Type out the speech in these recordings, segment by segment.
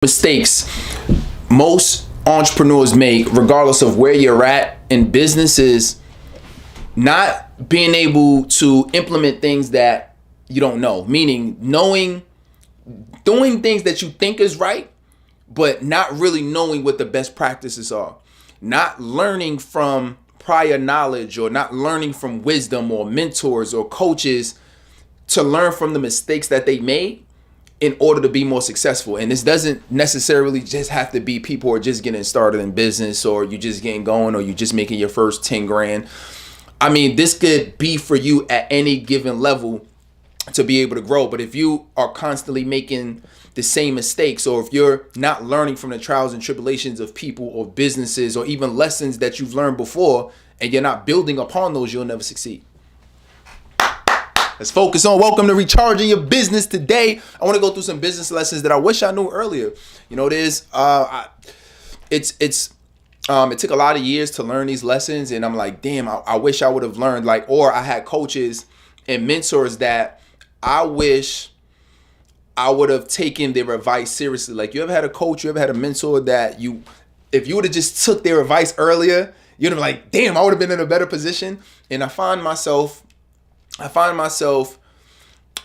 Mistakes most entrepreneurs make, regardless of where you're at in business, is not being able to implement things that you don't know. Meaning doing things that you think is right, but not really knowing what the best practices are. Not learning from prior knowledge, or not learning from wisdom or mentors or coaches to learn from the mistakes that they made in order to be more successful. And this doesn't necessarily just have to be people who are just getting started in business, or you just getting going, or you just making your first 10 grand. I mean, this could be for you at any given level to be able to grow. But if you are constantly making the same mistakes, or if you're not learning from the trials and tribulations of people or businesses, or even lessons that you've learned before, and you're not building upon those, you'll never succeed. Let's focus on welcome to Recharging Your Business. Today, I want to go through some business lessons that I wish I knew earlier. You know, it took a lot of years to learn these lessons, and I'm like, damn, I wish I would have learned, or I had coaches and mentors that I wish I would have taken their advice seriously. Like, you ever had a coach, you ever had a mentor that if you would have just took their advice earlier, you'd have been like, damn, I would have been in a better position. And I find myself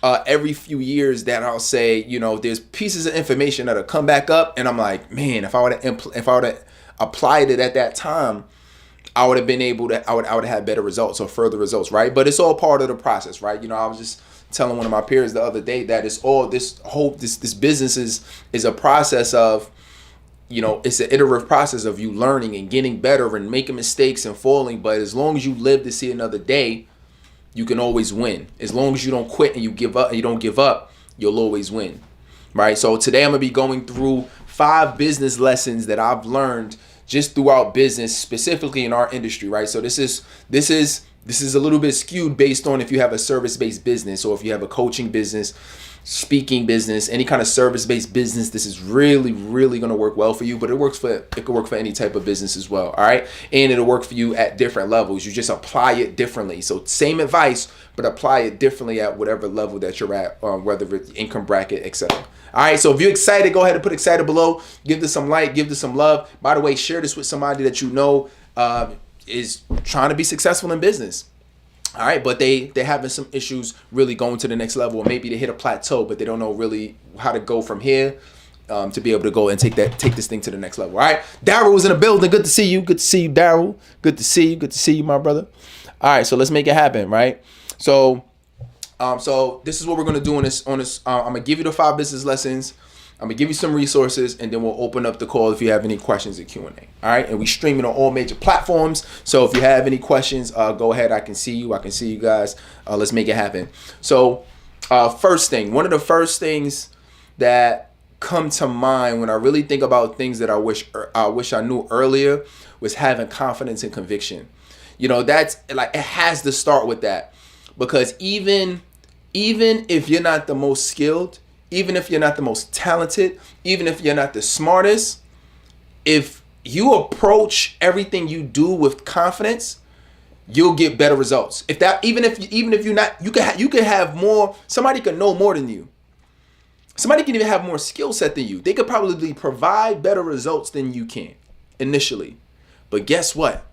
every few years that I'll say, there's pieces of information that'll come back up, and I'm like, man, if I would have applied it at that time, I would have been able to, I would have had better results or further results, right? But it's all part of the process, right? I was just telling one of my peers the other day that it's all this business is a process of, it's an iterative process of you learning and getting better and making mistakes and falling. But as long as you live to see another day, you can always win. As long as you don't quit and you don't give up, you'll always win, right? So today I'm gonna be going through 5 business lessons that I've learned just throughout business, specifically in our industry, right? So this is a little bit skewed based on if you have a service-based business, or if you have a coaching business, speaking business, any kind of service-based business. This is really, really going to work well for you, but it could work for any type of business as well. All right. And it'll work for you at different levels. You just apply it differently. So same advice, but apply it differently at whatever level that you're at, whether it's income bracket, etc. All right. So if you're excited, go ahead and put excited below. Give this some like, give this some love. By the way, share this with somebody that you know is trying to be successful in business. All right, but they're having some issues really going to the next level, or maybe they hit a plateau, but they don't know really how to go from here to be able to go and take this thing to the next level. All right, Daryl was in the building. Good to see you. Good to see you, Daryl. Good to see you. Good to see you, my brother. All right, so let's make it happen, right? So this is what we're gonna do on this. I'm gonna give you the 5 business lessons. I'm gonna give you some resources, and then we'll open up the call if you have any questions at Q&A. All right, and we stream it on all major platforms. So if you have any questions, go ahead. I can see you. I can see you guys. Let's make it happen. So first thing, one of the first things that come to mind when I really think about things that I wish I knew earlier was having confidence and conviction. That's like, it has to start with that, because even if you're not the most skilled, even if you're not the most talented, even if you're not the smartest, if you approach everything you do with confidence, you'll get better results. Even if you're not, you could have more. Somebody could know more than you. Somebody can even have more skill set than you. They could probably provide better results than you can initially. But guess what?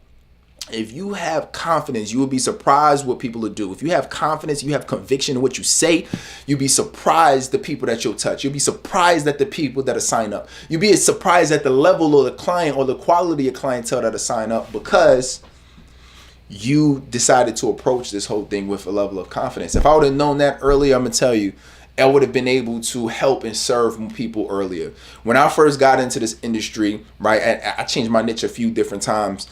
If you have confidence, you will be surprised what people will do. If you have confidence, you have conviction in what you say, you'll be surprised the people that you'll touch. You'll be surprised at the people that will sign up. You'll be surprised at the level of the client or the quality of clientele that will sign up, because you decided to approach this whole thing with a level of confidence. If I would have known that earlier, I'm going to tell you, I would have been able to help and serve people earlier. When I first got into this industry, right, I changed my niche a few different times.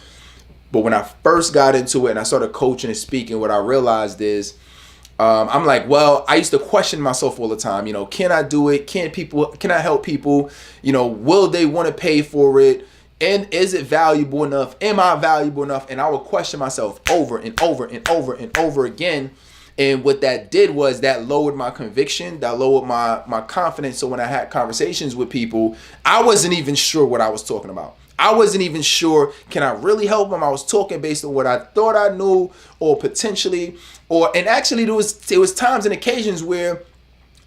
But when I first got into it and I started coaching and speaking, what I realized is I'm like, well, I used to question myself all the time. Can I do it? Can I help people? Will they want to pay for it? And is it valuable enough? Am I valuable enough? And I would question myself over and over and over and over again. And what that did was that lowered my conviction, that lowered my confidence. So when I had conversations with people, I wasn't even sure what I was talking about. I wasn't even sure, can I really help them? I was talking based on what I thought I knew, or potentially, and actually there was times and occasions where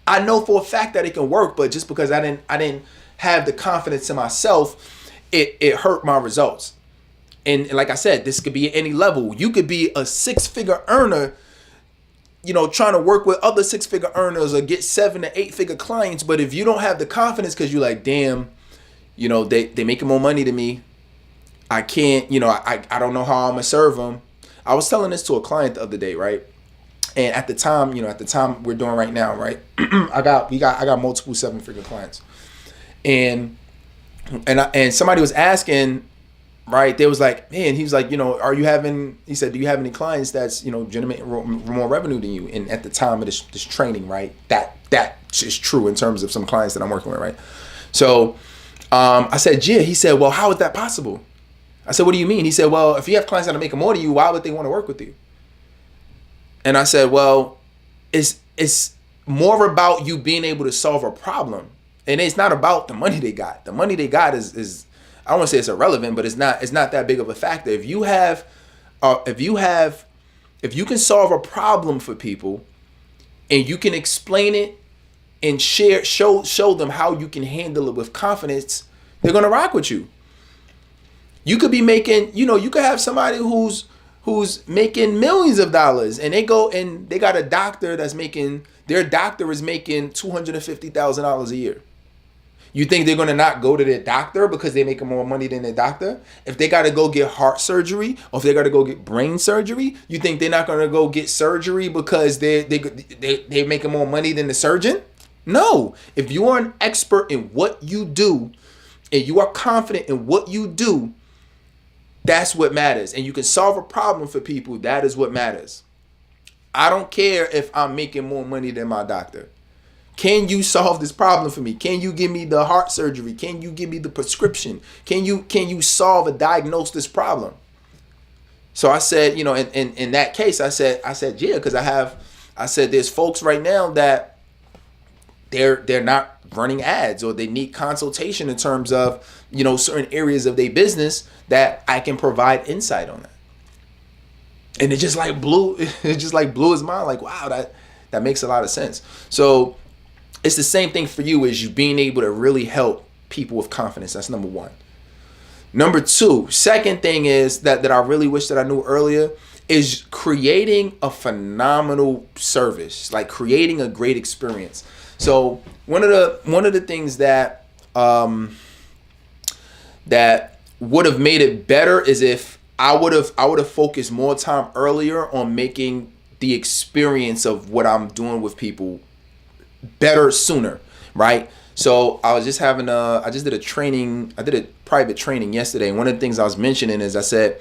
I know for a fact that it can work, but just because I didn't have the confidence in myself, it hurt my results. And like I said, this could be at any level. You could be a 6-figure earner, trying to work with other 6-figure earners or get 7 to 8-figure clients. But if you don't have the confidence because you're like, damn, they making more money than me. I can't, I don't know how I'm gonna serve them. I was telling this to a client the other day, right? And at the time we're doing right now, right? I got multiple 7-figure clients. And somebody was asking, right? They was like, man, he was like, he said, do you have any clients that's, generating more revenue than you? And at the time of this training, right? That is true in terms of some clients that I'm working with, right? So I said, yeah. He said, well, how is that possible? I said, what do you mean? He said, well, if you have clients that are making more than you, why would they want to work with you? And I said, well, it's more about you being able to solve a problem. And it's not about the money they got. The money they got is I don't want to say it's irrelevant, but it's not that big of a factor. If you can solve a problem for people and you can explain it and show them how you can handle it with confidence, they're gonna rock with you. You could be making, you could have somebody who's making millions of dollars and they go and they got a doctor their doctor is making $250,000 a year. You think they're gonna not go to their doctor because they're making more money than their doctor? If they gotta go get heart surgery or if they gotta go get brain surgery, you think they're not gonna go get surgery because they're making more money than the surgeon? No. If you are an expert in what you do and you are confident in what you do, that's what matters. And you can solve a problem for people. That is what matters. I don't care if I'm making more money than my doctor. Can you solve this problem for me? Can you give me the heart surgery? Can you give me the prescription? Can you solve and diagnose this problem? So I said, in that case, I said, yeah, because I said there's folks right now that they're not running ads or they need consultation in terms of, certain areas of their business that I can provide insight on that. And it just blew his mind. Like, wow, that makes a lot of sense. So it's the same thing for you as you being able to really help people with confidence. That's number one. Number two, second thing is that I really wish that I knew earlier is creating a phenomenal service, like creating a great experience. So one of the things that that would have made it better is if I would have focused more time earlier on making the experience of what I'm doing with people better sooner, right? So I was just I did a private training yesterday. And one of the things I was mentioning is I said,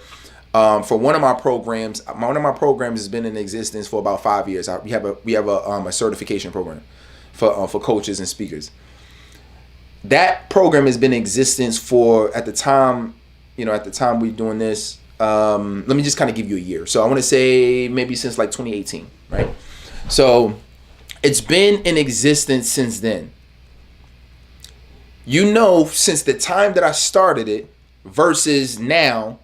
for one of my programs has been in existence for about 5 years. We have a certification program for coaches and speakers. That program has been in existence for, at the time we're doing this, let me just kind of give you a year. So I want to say maybe since like 2018, right? So it's been in existence since then. Since the time that I started it versus now,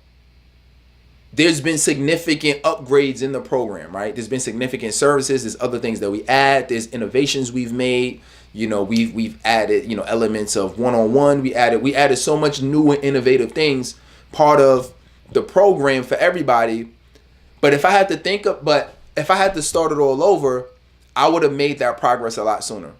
there's been significant upgrades in the program, right? There's been significant services. There's other things that we add. There's innovations we've made. We've added, elements of one-on-one. We added so much new and innovative things, part of the program for everybody. But if I had to start it all over, I would have made that progress a lot sooner.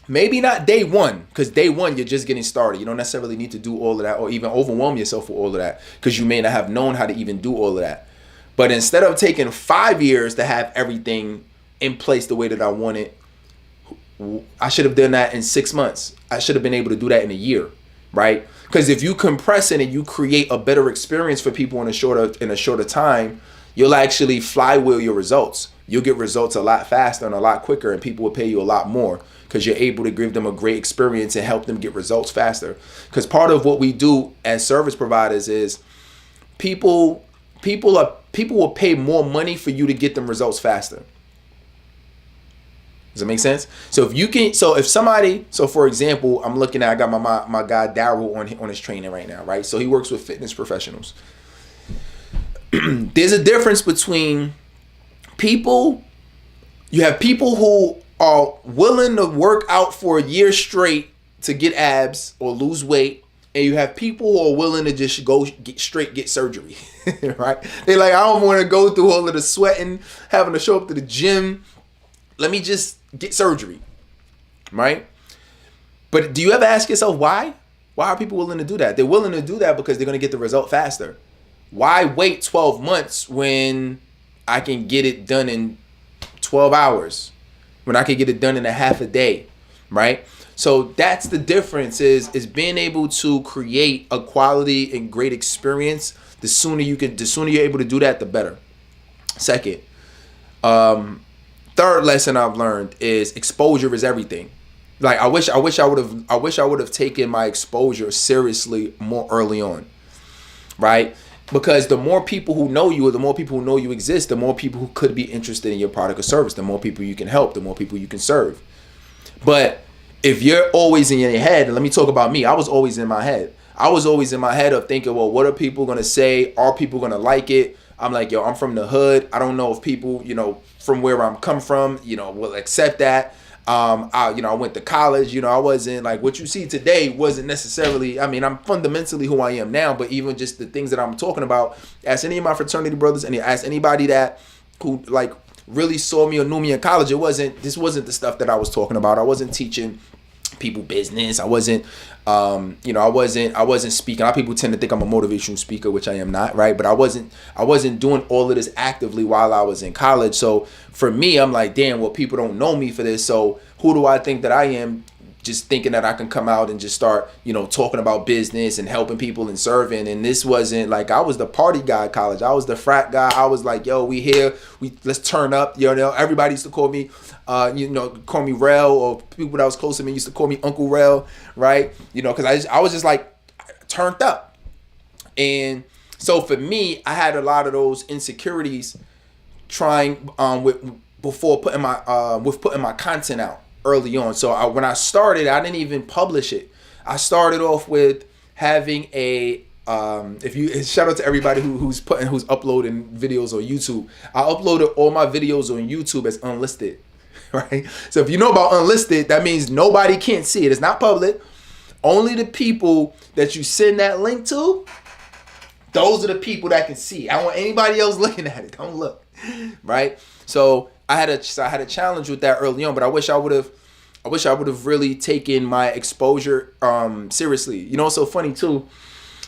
Maybe not day one, because day one, you're just getting started. You don't necessarily need to do all of that or even overwhelm yourself with all of that because you may not have known how to even do all of that. But instead of taking 5 years to have everything in place the way that I want it, I should have done that in 6 months. I should have been able to do that in a year, right? Because if you compress it and you create a better experience for people in a shorter time, you'll actually flywheel your results. You'll get results a lot faster and a lot quicker, and people will pay you a lot more because you're able to give them a great experience and help them get results faster. Because part of what we do as service providers is people will pay more money for you to get them results faster. Does that make sense? So for example, I got my guy Daryl on his training right now, right? So he works with fitness professionals. There's a difference between you have people who are willing to work out for a year straight to get abs or lose weight, and you have people who are willing to just get surgery, right? They're like, I don't want to go through all of the sweating, having to show up to the gym. Let me just get surgery, right? But do you ever ask yourself why? Why are people willing to do that? They're willing to do that because they're going to get the result faster. Why wait 12 months when I can get it done in 12 hours? When I can get it done in a half a day, right? So that's the difference is being able to create a quality and great experience. The sooner you're able to do that, the better. Second, third lesson I've learned is exposure is everything. Like I wish I would have taken my exposure seriously more early on, right? Because the more people who know you, or the more people who know you exist, the more people who could be interested in your product or service, the more people you can help, the more people you can serve. But if you're always in your head, and let me talk about me, I was always in my head. I was always in my head of thinking, well, what are people going to say? Are people going to like it? I'm like, yo, I'm from the hood. I don't know if people, from where I'm come from, will accept that. I went to college, I wasn't like what you see today wasn't necessarily, I'm fundamentally who I am now, but even just the things that I'm talking about, ask any of my fraternity brothers and ask anybody who like really saw me or knew me in college, this wasn't the stuff that I was talking about. I wasn't teaching people business. I wasn't speaking. A lot of people tend to think I'm a motivational speaker, which I am not, right? But I wasn't doing all of this actively while I was in college. So for me, I'm like, damn, well, people don't know me for this. So who do I think that I am? Just thinking that I can come out and just start, talking about business and helping people and serving. And this wasn't like, I was the party guy at college. I was the frat guy. I was like, yo, we here. Let's turn up. Everybody used to call me, call me Rel, or people that was close to me used to call me Uncle Rel, right? Because I was just like turned up. And so for me, I had a lot of those insecurities trying putting my content out early on. So when I started, I didn't even publish it. I started off with having a shout out to everybody who's uploading videos on YouTube. I uploaded all my videos on YouTube as unlisted, right? So if you know about unlisted, that means nobody can't see it. It's not public. Only the people that you send that link to, those are the people that can see. I don't want anybody else looking at it. Don't look, right? So I had a challenge with that early on, but I wish I would have really taken my exposure seriously. It's so funny too.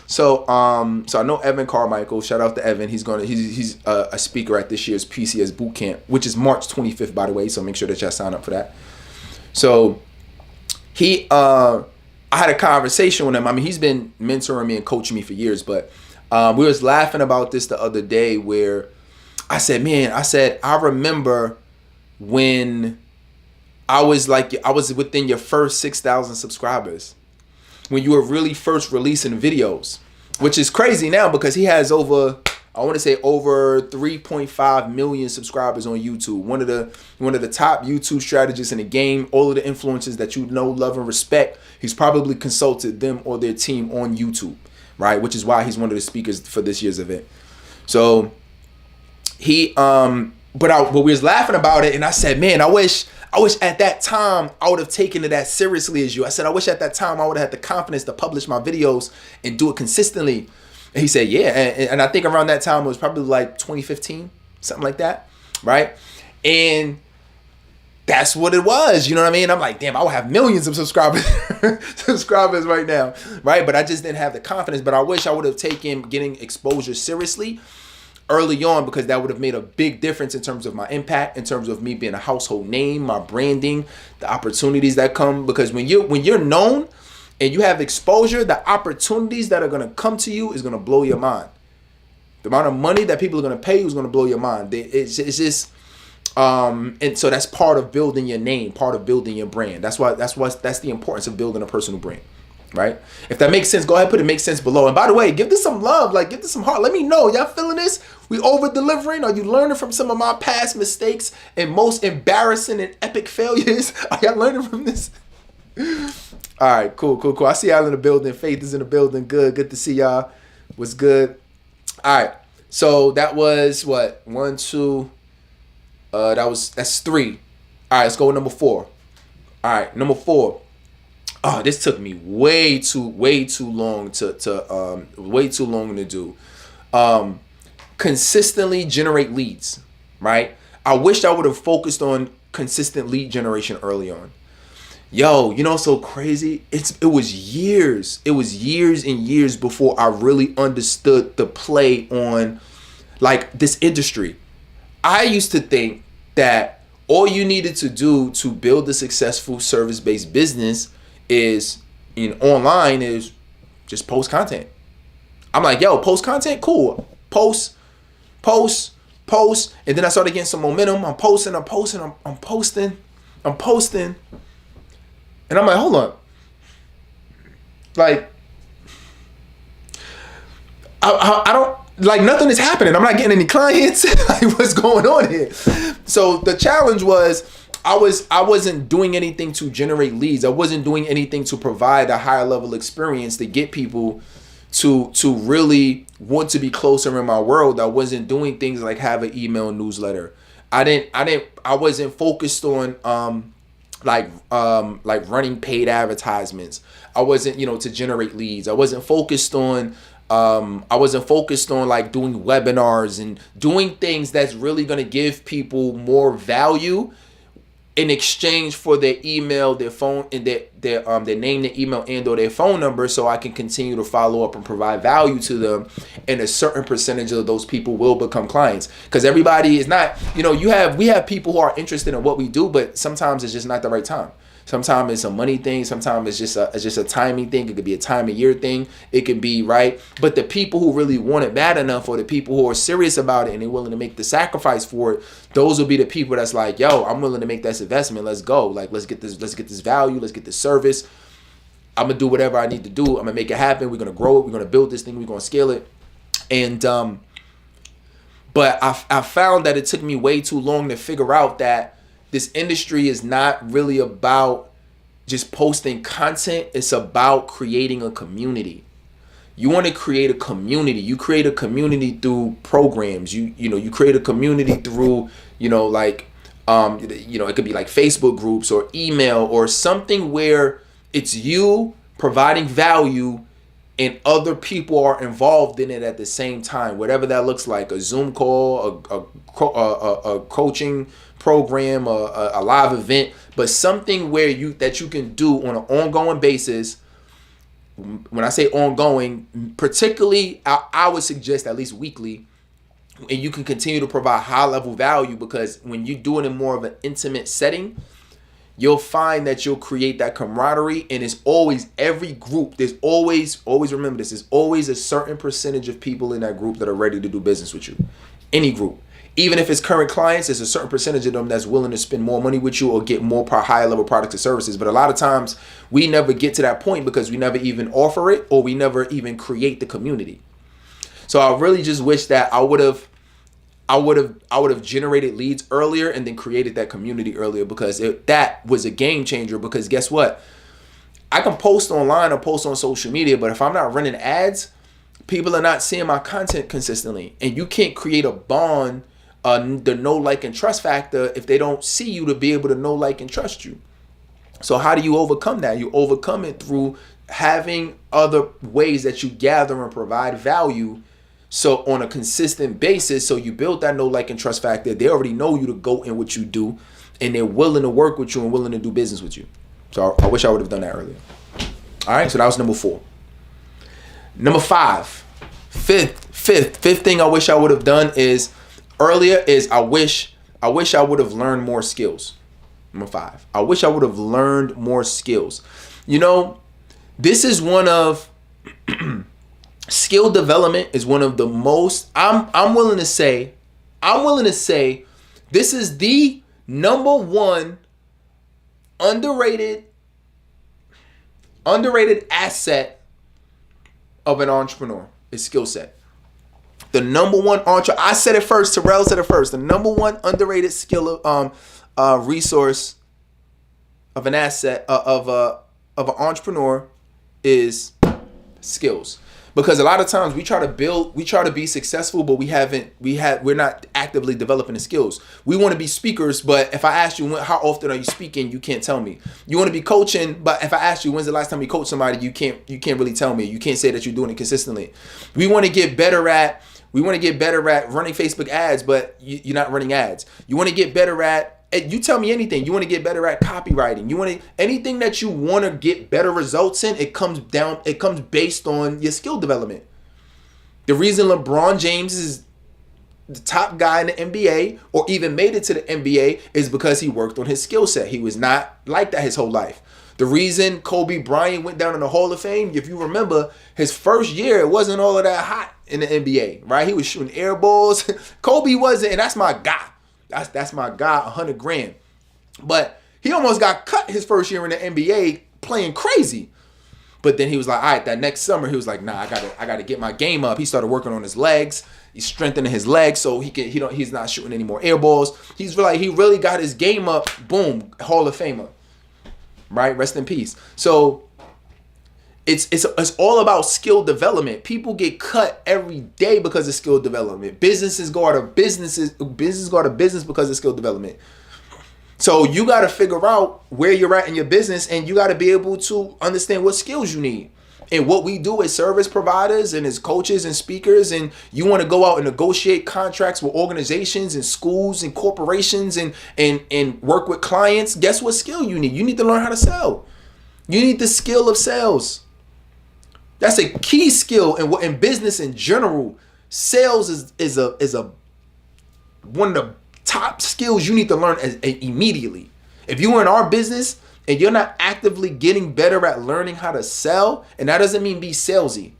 So I know Evan Carmichael. Shout out to Evan. He's a speaker at this year's PCS boot camp, which is March 25th, by the way. So make sure that y'all sign up for that. So I had a conversation with him. He's been mentoring me and coaching me for years, but we was laughing about this the other day where I said, I remember when I was within your first 6,000 subscribers, when you were really first releasing videos, which is crazy now because he has over 3.5 million subscribers on YouTube. One of the top YouTube strategists in the game. All of the influencers that love and respect, he's probably consulted them or their team on YouTube, right? Which is why he's one of the speakers for this year's event. So but we was laughing about it, and I said, man, I wish at that time I would have taken it as seriously as you. I said, I wish at that time I would have had the confidence to publish my videos and do it consistently. And he said, yeah. And I think around that time it was probably like 2015, something like that, right? And that's what it was. You know what I mean? I'm like, damn, I would have millions of subscribers right now, right? But I just didn't have the confidence. But I wish I would have taken getting exposure seriously early on, because that would have made a big difference in terms of my impact, in terms of me being a household name, my branding, the opportunities that come. Because when you're known and you have exposure, the opportunities that are going to come to you is going to blow your mind. The amount of money that people are going to pay you is going to blow your mind. It's just and so that's part of building your name, part of building your brand. That's the importance of building a personal brand. Right? If that makes sense, go ahead, put it makes sense below. And by the way, give this some love, give this some heart. Let me know. Y'all feeling this? We over delivering? Are you learning from some of my past mistakes and most embarrassing and epic failures? Are y'all learning from this? All right, cool. I see y'all in the building. Faith is in the building. Good to see y'all. What's good? All right. So that was what? 1, 2. That's 3. All right, let's go with number 4. All right, number 4. Oh, this took me way too long to do. Um, Consistently generate leads, right? I wished I would have focused on consistent lead generation early on. Yo, you know what's so crazy? It was years and years before I really understood the play on like this industry. I used to think that all you needed to do to build a successful service-based business is in online is just post content. I'm like, yo, post content, cool. Post, post, and then I started getting some momentum. I'm posting, I'm posting, and I'm like, hold on, like, I don't like nothing is happening. I'm not getting any clients. Like, what's going on here? So the challenge was I wasn't doing anything to generate leads. I wasn't doing anything to provide a higher level experience to get people to really want to be closer in my world. I wasn't doing things like have an email newsletter. I wasn't focused on like running paid advertisements. I wasn't, to generate leads. I wasn't focused on like doing webinars and doing things that's really going to give people more value in exchange for their email, their phone, and their name, their email, and or their phone number, so I can continue to follow up and provide value to them. And a certain percentage of those people will become clients, because everybody is not, we have people who are interested in what we do, but sometimes it's just not the right time. Sometimes it's a money thing. Sometimes it's just a timing thing. It could be a time of year thing. It could be, right. But the people who really want it bad enough, or the people who are serious about it and they're willing to make the sacrifice for it, those will be the people that's like, yo, I'm willing to make that investment. Let's go. Like, let's get this value. Let's get this service. I'm gonna do whatever I need to do. I'm gonna make it happen. We're gonna grow it. We're gonna build this thing. We're gonna scale it. And but I found that it took me way too long to figure out that this industry is not really about just posting content. It's about creating a community. You want to create a community. You create a community through programs. You create a community through, it could be like Facebook groups or email or something where it's you providing value and other people are involved in it at the same time. Whatever that looks like, a Zoom call, a coaching program, a live event, but something where you can do on an ongoing basis. When I say ongoing, particularly, I would suggest at least weekly, and you can continue to provide high level value, because when you do it in more of an intimate setting, you'll find that you'll create that camaraderie. And it's always every group. There's always remember this. There's always a certain percentage of people in that group that are ready to do business with you. Any group. Even if it's current clients, there's a certain percentage of them that's willing to spend more money with you or get more higher level products and services. But a lot of times we never get to that point because we never even offer it, or we never even create the community. So I really just wish that I would have generated leads earlier and then created that community earlier, because that was a game changer. Because guess what? I can post online or post on social media, but if I'm not running ads, people are not seeing my content consistently. And you can't create a bond, the know, like, and trust factor, if they don't see you to be able to know, like, and trust you. So how do you overcome that? You overcome it through having other ways that you gather and provide value, so on a consistent basis. So you build that know, like, and trust factor. They already know you to go in what you do, and they're willing to work with you and willing to do business with you. So I wish I would have done that earlier. All right, so that was number 4. Number 5, fifth thing I wish I would have done is earlier is I wish I would have learned more skills. Number 5, I wish I would have learned more skills. This is one of skill development is one of the most, I'm willing to say this is the number one underrated asset of an entrepreneur is skill set. The number one I said it first, Terrell said it first. The number one underrated skill resource of an asset of an entrepreneur is skills. Because a lot of times we try to be successful, but we're not actively developing the skills. We want to be speakers, but if I ask you how often are you speaking, you can't tell me. You want to be coaching, but if I ask you when's the last time you coached somebody, you can't really tell me. You can't say that you're doing it consistently. We want to get better at running Facebook ads, but you're not running ads. You want to get better at, you tell me anything. You want to get better at copywriting. Anything that you want to get better results in, it comes based on your skill development. The reason LeBron James is the top guy in the NBA or even made it to the NBA is because he worked on his skill set. He was not like that his whole life. The reason Kobe Bryant went down in the Hall of Fame, if you remember, his first year, it wasn't all of that hot in the NBA, right? He was shooting air balls. Kobe wasn't, and that's my guy. That's my guy, 100 grand. But he almost got cut his first year in the NBA playing crazy. But then he was like, all right, that next summer, he was like, nah, I gotta get my game up. He started working on his legs. He's strengthening his legs so he's not shooting any more air balls. He really got his game up. Boom, Hall of Famer. Right? Rest in peace. So it's all about skill development. People get cut every day because of skill development. Businesses go out of business because of skill development. So you got to figure out where you're at in your business, and you got to be able to understand what skills you need. And what we do as service providers and as coaches and speakers, and you want to go out and negotiate contracts with organizations and schools and corporations and work with clients, guess what skill you need? You need to learn how to sell. You need the skill of sales. That's a key skill in business in general. Sales is a one of the top skills you need to learn immediately. If you are in our business and you're not actively getting better at learning how to sell, and that doesn't mean be salesy.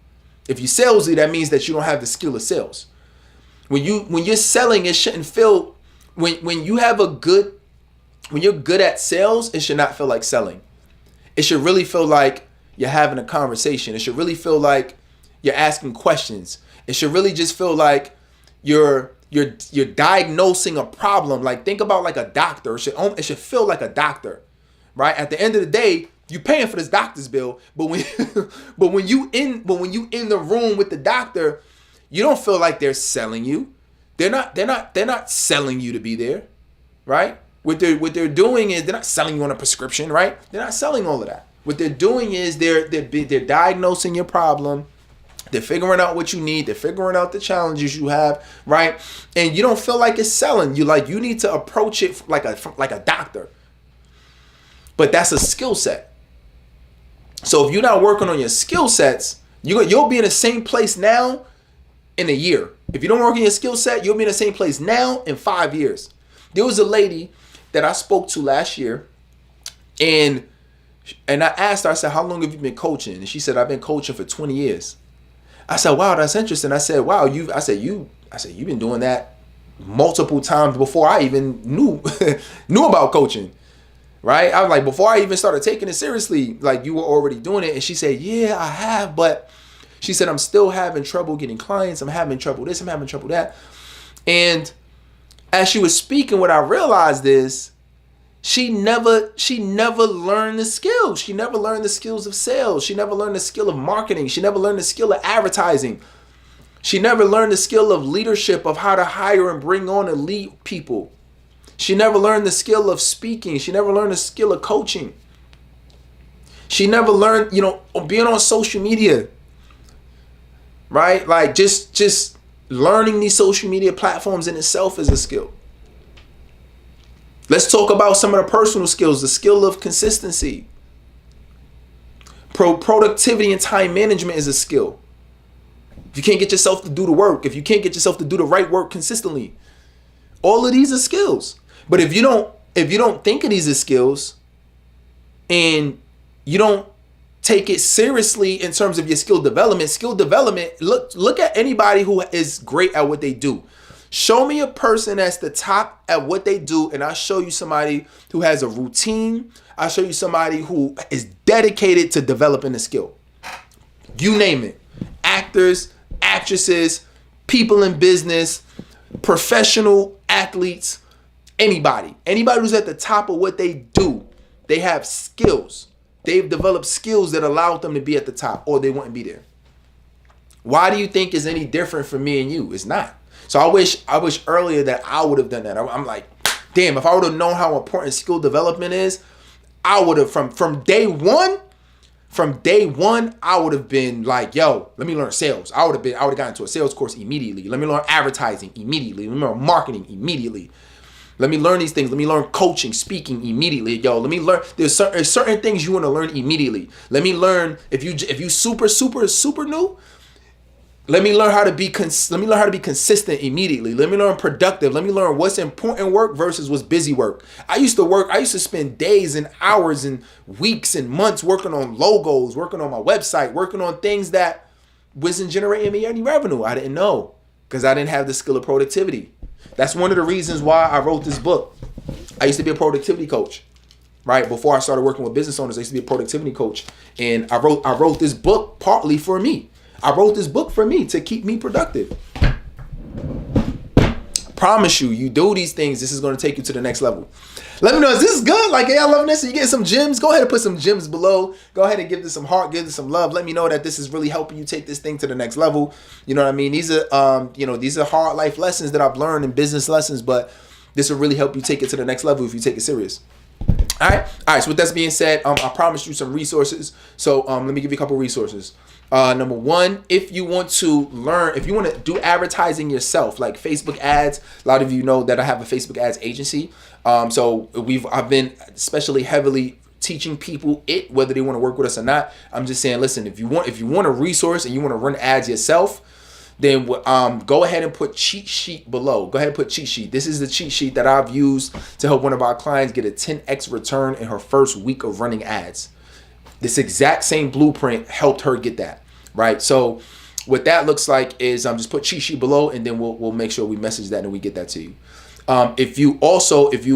If you're salesy, that means that you don't have the skill of sales. When you're selling, it shouldn't feel when you're good at sales, it should not feel like selling. It should really feel like you're having a conversation. It should really feel like you're asking questions. It should really just feel like you're diagnosing a problem. Like, think about like a doctor. It should feel like a doctor, right? At the end of the day, you're paying for this doctor's bill, but when you in the room with the doctor, you don't feel like they're selling you. They're not selling you to be there, right? What they're doing is they're not selling you on a prescription, right? They're not selling all of that. What they're doing is they're diagnosing your problem. They're figuring out what you need. They're figuring out the challenges you have, right? And you don't feel like it's selling. You need to approach it like a doctor. But that's a skill set. So if you're not working on your skill sets, you'll be in the same place now in a year. If you don't work on your skill set, you'll be in the same place now in 5 years. There was a lady that I spoke to last year, and I asked her, I said, how long have you been coaching? And she said, I've been coaching for 20 years. I said, wow, that's interesting. I said, wow, you've been doing that multiple times before I even knew about coaching, right? I was like, before I even started taking it seriously, like, you were already doing it. And she said, yeah, I have, but she said, I'm still having trouble getting clients. I'm having trouble this, I'm having trouble that. And as she was speaking, what I realized is she never learned the skills. She never learned the skills of sales. She never learned the skill of marketing. She never learned the skill of advertising. She never learned the skill of leadership, of how to hire and bring on and lead people. She never learned the skill of speaking. She never learned the skill of coaching. She never learned, being on social media, right? Like, just learning these social media platforms in itself is a skill. Let's talk about some of the personal skills, the skill of consistency. Productivity and time management is a skill. If you can't get yourself to do the work, if you can't get yourself to do the right work consistently, all of these are skills. But if you don't think of these as skills, and you don't take it seriously in terms of your skill development, look at anybody who is great at what they do. Show me a person that's the top at what they do, and I'll show you somebody who has a routine. I'll show you somebody who is dedicated to developing a skill. You name it. Actors, actresses, people in business, professional athletes, anybody who's at the top of what they do, they have skills. They've developed skills that allow them to be at the top, or they wouldn't be there. Why do you think is any different for me and you? It's not. So I wish earlier that I would have done that. I'm like, damn, if I would have known how important skill development is, I would have from day one, I would have been like, yo, let me learn sales. I would have gotten into a sales course immediately. Let me learn advertising immediately. Let me learn marketing immediately. Let me learn these things. Let me learn coaching, speaking immediately. Yo, let me learn. There's certain things you want to learn immediately. Let me learn if you super new. Let me learn how to be consistent immediately. Let me learn productive. Let me learn what's important work versus what's busy work. I used to spend days and hours and weeks and months working on logos, working on my website, working on things that wasn't generating me any revenue. I didn't know because I didn't have the skill of productivity. That's one of the reasons why I wrote this book. I used to be a productivity coach, right? Before I started working with business owners, I used to be a productivity coach. And I wrote this book partly for me. I wrote this book for me to keep me productive. Promise you do these things, this is going to take you to the next level. Let me know, is this good? Like, hey, I love this. Are you getting some gems? Go ahead and put some gems below. Go ahead and give this some heart, give this some love. Let me know that this is really helping you take this thing to the next level. You know what I mean? These are, these are hard life lessons that I've learned in business lessons, but this will really help you take it to the next level if you take it serious. All right. So with that being said, I promised you some resources. So let me give you a couple resources. Number one, if you want to do advertising yourself, like Facebook ads, a lot of you know that I have a Facebook ads agency. So I've been especially heavily teaching people whether they want to work with us or not. I'm just saying, listen, if you want a resource and you want to run ads yourself, then go ahead and put cheat sheet below. Go ahead and put cheat sheet. This is the cheat sheet that I've used to help one of our clients get a 10x return in her first week of running ads. This exact same blueprint helped her get that, right? So what that looks like is just put cheat sheet below, and then we'll make sure we message that and we get that to you. If you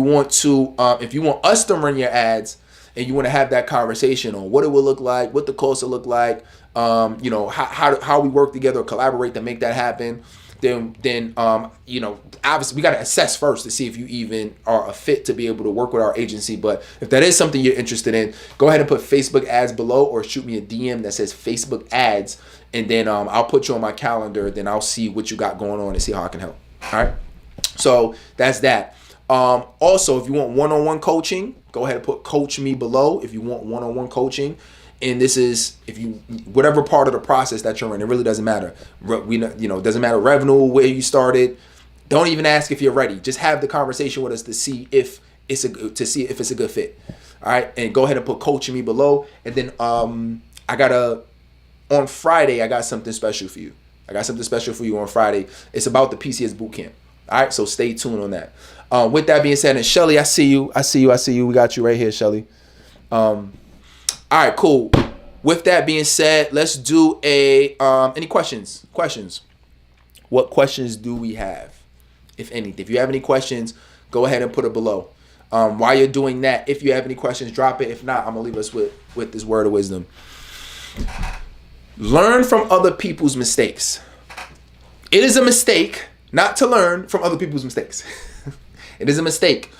want us to run your ads and you want to have that conversation on what it will look like, what the cost will look like, how we work together or collaborate to make that happen, then obviously we got to assess first to see if you even are a fit to be able to work with our agency. But if that is something you're interested in, go ahead and put Facebook ads below or shoot me a DM that says Facebook ads, and then I'll put you on my calendar. Then I'll see what you got going on and see how I can help. All right. So that's that. Also, if you want one-on-one coaching, go ahead and put coach me below if you want one-on-one coaching. And this is whatever part of the process that you're in, it really doesn't matter. It doesn't matter revenue, where you started. Don't even ask if you're ready. Just have the conversation with us to see if it's a good fit. All right, and go ahead and put coaching me below. And then on Friday I got something special for you. On Friday. It's about the PCS bootcamp. All right, so stay tuned on that. With that being said, and Shelly, I see you. We got you right here, Shelly. All right, cool. With that being said, let's do any questions? What questions do we have, if any? If you have any questions, go ahead and put it below. While you're doing that, if you have any questions, drop it. If not, I'm going to leave us with this word of wisdom. Learn from other people's mistakes. It is a mistake not to learn from other people's mistakes. It is a mistake.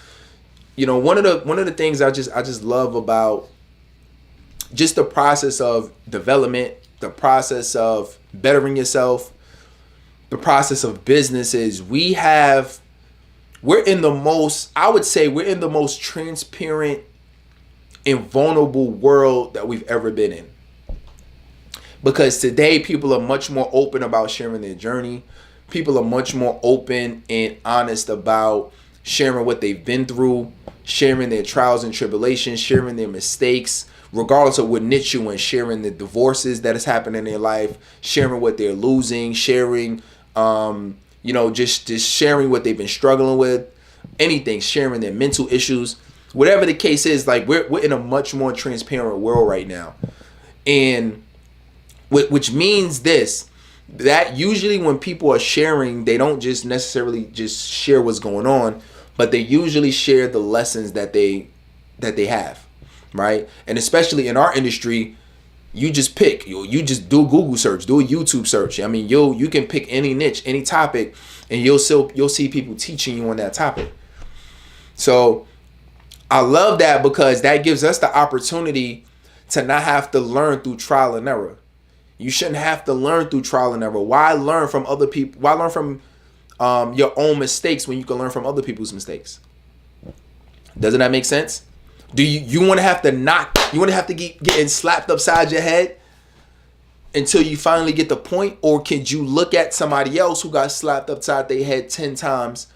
One of the things I just love about just the process of development, the process of bettering yourself, the process of business is we're in the most transparent and vulnerable world that we've ever been in. Because today people are much more open about sharing their journey. People are much more open and honest about sharing what they've been through, sharing their trials and tribulations, sharing their mistakes, regardless of what niche you're in, sharing the divorces that has happened in their life, sharing what they're losing, sharing, just sharing what they've been struggling with, anything, sharing their mental issues, whatever the case is. Like we're in a much more transparent world right now, and which means that usually when people are sharing, they don't just necessarily just share what's going on, but they usually share the lessons that they have. Right? And especially in our industry, you just pick, you just do a Google search, do a YouTube search. I mean, you can pick any niche, any topic, and you'll see people teaching you on that topic. So I love that because that gives us the opportunity to not have to learn through trial and error. You shouldn't have to learn through trial and error. Why learn from other people? Why learn from your own mistakes when you can learn from other people's mistakes? Doesn't that make sense? Do you want to have to you want to have to keep getting slapped upside your head until you finally get the point? Or can you look at somebody else who got slapped upside their head 10 times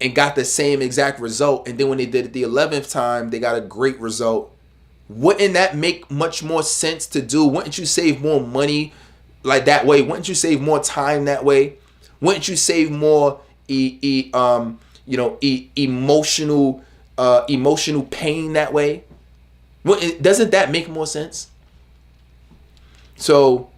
and got the same exact result, and then when they did it the 11th time, they got a great result? Wouldn't that make much more sense to do? Wouldn't you save more money like that way? Wouldn't you save more time that way? Wouldn't you save more emotional pain that way? Doesn't that make more sense? So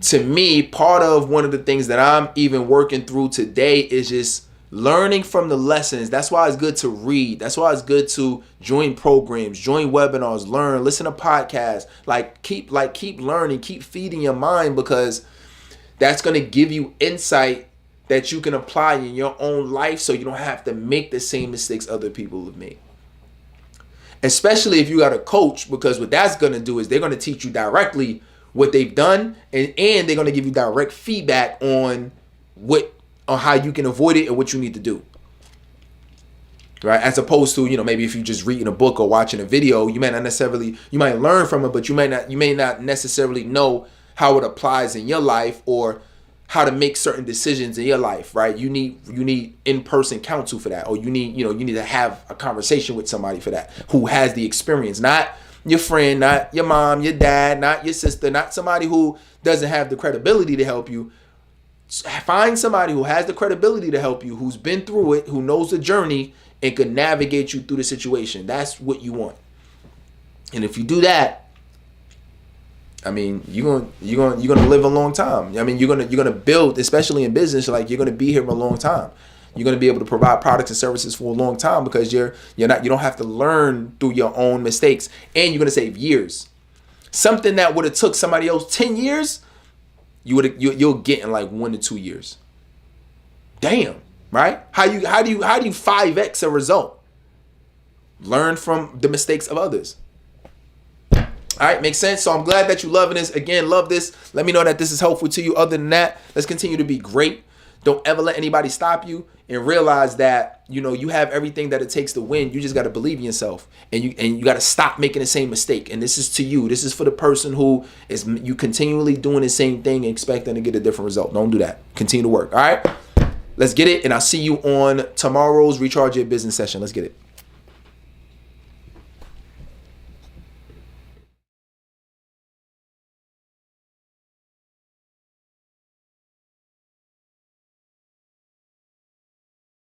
to me, part of one of the things that I'm even working through today is just learning from the lessons. That's why it's good to read. That's why it's good to join programs, join webinars, learn, listen to podcasts. Keep learning, keep feeding your mind, because that's going to give you insight that you can apply in your own life, so you don't have to make the same mistakes other people have made. Especially if you got a coach, because what that's going to do is they're going to teach you directly what they've done, and they're going to give you direct feedback on how you can avoid it and what you need to do. Right? As opposed to, maybe if you just reading a book or watching a video, you might learn from it, but you may not necessarily know how it applies in your life or how to make certain decisions in your life, right? You need in-person counsel for that, or you need to have a conversation with somebody for that who has the experience, not your friend, not your mom, your dad, not your sister, not somebody who doesn't have the credibility to help you. Find somebody who has the credibility to help you, who's been through it, who knows the journey, and can navigate you through the situation. That's what you want. And if you do that, I mean, you're gonna live a long time. I mean, you're gonna build, especially in business, like you're gonna be here for a long time. You're gonna be able to provide products and services for a long time, because you don't have to learn through your own mistakes, and you're gonna save years. Something that would have took somebody else 10 years, you'll get in like 1 to 2 years. Damn, right? How do you 5x a result? Learn from the mistakes of others. All right, makes sense. So I'm glad that you're loving this. Again, love this. Let me know that this is helpful to you. Other than that, let's continue to be great. Don't ever let anybody stop you, and realize that, you have everything that it takes to win. You just got to believe in yourself, and you got to stop making the same mistake. And this is to you. This is for the person who is you continually doing the same thing and expecting to get a different result. Don't do that. Continue to work. All right, let's get it. And I'll see you on tomorrow's Recharge Your Business session. Let's get it.